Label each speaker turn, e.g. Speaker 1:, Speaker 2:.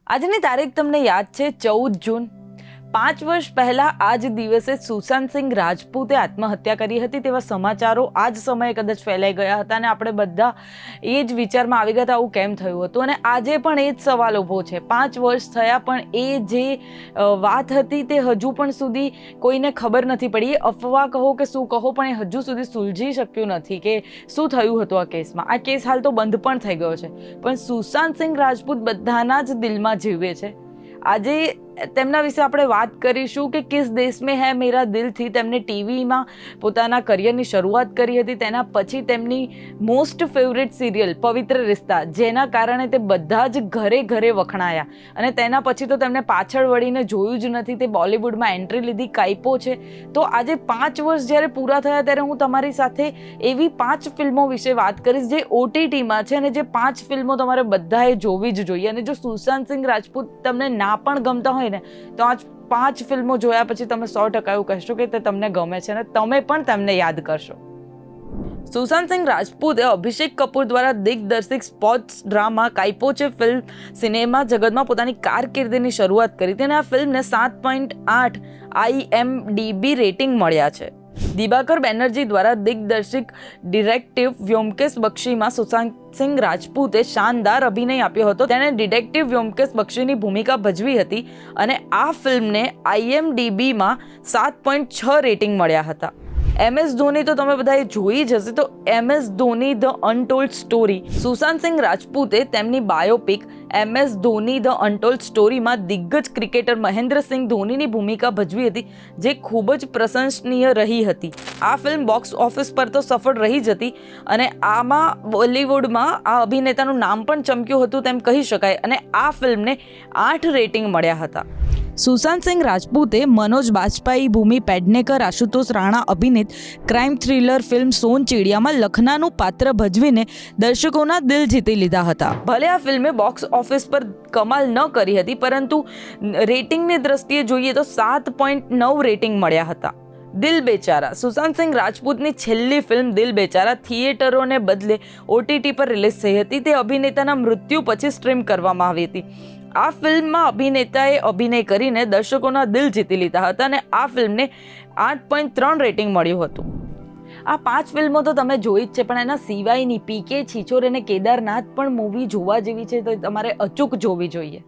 Speaker 1: આજની તારીખ તમને યાદ છે 14 જૂન. 5 વર્ષ પહેલા આ જ દિવસે સુશાંત સિંહ રાજપૂતે આત્મહત્યા કરી હતી તેવા સમાચારો આ જ સમયે કદાચ ફેલાઈ ગયા હતા અને આપણે બધા એ જ વિચારમાં આવી ગયા હતા આવું કેમ થયું હતું. અને આજે પણ એ જ સવાલ ઊભો છે. 5 વર્ષ થયા પણ એ જે વાત હતી તે હજુ પણ સુધી કોઈને ખબર નથી પડી. એ અફવા કહો કે શું કહો પણ એ હજુ સુધી સુલઝી શક્યું નથી કે શું થયું હતું આ કેસમાં. આ કેસ હાલ તો બંધ પણ થઈ ગયો છે પણ સુશાંત સિંહ રાજપૂત બધાના જ દિલમાં જીવે છે. આજે તેમના વિશે આપણે વાત કરીશું કે કિસ દેશ મેં હૈ મેરા દિલથી તેમને ટીવીમાં પોતાના કરિયરની શરૂઆત કરી હતી. તેના પછી તેમની મોસ્ટ ફેવરેટ સિરિયલ પવિત્ર રિશ્તા, જેના કારણે તે બધા જ ઘરે ઘરે વખણાયા અને તેના પછી તો તેમને પાછળ વળીને જોયું જ નથી. તે બોલિવૂડમાં એન્ટ્રી લીધી, કાયપો છે. તો આજે 5 વર્ષ જ્યારે પૂરા થયા ત્યારે હું તમારી સાથે એવી 5 ફિલ્મો વિશે વાત કરીશ જે OTTમાં છે અને જે 5 ફિલ્મો તમારે બધાએ જોવી જ જોઈએ. અને જો સુશાંત સિંહ રાજપૂત તમને ના પણ ગમતા હોય ને તો આ 5 ફિલ્મો જોયા પછી તમે 100% એવું કહેશો કે તે તમને ગમે છે અને તમે પણ તેમને યાદ કરશો. સુશાંત સિંહ રાજપૂતે અભિષેક કપૂર દ્વારા દિગ્દર્શિત સ્પોર્ટ્સ ડ્રામા કાયપો છે ફિલ્મ સિનેમા જગતમાં પોતાની કારકિર્દીની શરૂઆત કરી હતી અને આ ફિલ્મને 7.8 IMDb રેટિંગ મળ્યા છે. દિબાકર બેનર્જી દ્વારા દિગ્દર્શિત ડિટેક્ટિવ વ્યોમકેશ બક્ષીમાં સુશાંત સિંહ રાજપૂતે શાનદાર અભિનય આપ્યો હતો. તેણે ડિટેક્ટિવ વ્યોમકેશ બક્ષીની ભૂમિકા ભજવી હતી અને આ ફિલ્મને IMDbમાં 7.6 રેટિંગ મળ્યા હતા. MS ધોની તો તમે બધાએ જોઈ જ હશે. તો MS Dhoni the untold story, Sushant Singh રાજપૂતે તેમની biopic MS Dhoni the untold સ્ટોરીમાં દિગ્ગજ ક્રિકેટર મહેન્દ્રસિંહ ધોનીની ભૂમિકા ભજવી હતી જે ખૂબ જ પ્રશંસનીય રહી હતી. આ ફિલ્મ બોક્સ ઓફિસ પર તો સફળ રહી જ હતી અને આમાં બોલિવૂડમાં આ અભિનેતાનું નામ પણ ચમક્યું હતું તેમ કહી શકાય અને આ ફિલ્મને 8 રેટિંગ મળ્યા હતા. સુશાંત સિંહ રાજપૂતે મનોજ બાજપાઈ, ભૂમિ પેડનેકર, આશુતોષ રાણા અભિનીત ક્રાઇમ થ્રિલર ફિલ્મ સોનચિડિયામાં લખનાનું પાત્ર ભજવીને દર્શકોના દિલ જીતી લીધા હતા. ભલે આ ફિલ્મે બોક્સ ઓફિસ પર કમાલ ન કરી હતી પરંતુ રેટિંગની દ્રષ્ટિએ જોઈએ તો 7.9 રેટિંગ મળ્યા હતા. દિલ બેચારા, સુશાંત સિંહ રાજપૂતની છેલ્લી ફિલ્મ દિલ બેચારા થિયેટરોને બદલે OTT પર રિલીઝ થઈ હતી. તે અભિનેતાના મૃત્યુ પછી સ્ટ્રીમ કરવામાં આવી હતી. આ ફિલ્મમાં અભિનેતાએ અભિનય કરીને દર્શકોના દિલ જીતી લીધા હતા અને આ ફિલ્મને 8.3 રેટિંગ મળ્યું હતું. આ 5 ફિલ્મો તો તમે જોઈ જ છે પણ એના સિવાયની PK, છીછોર અને કેદારનાથ પણ મૂવી જોવા જેવી છે તો તમારે અચૂક જોવી જોઈએ.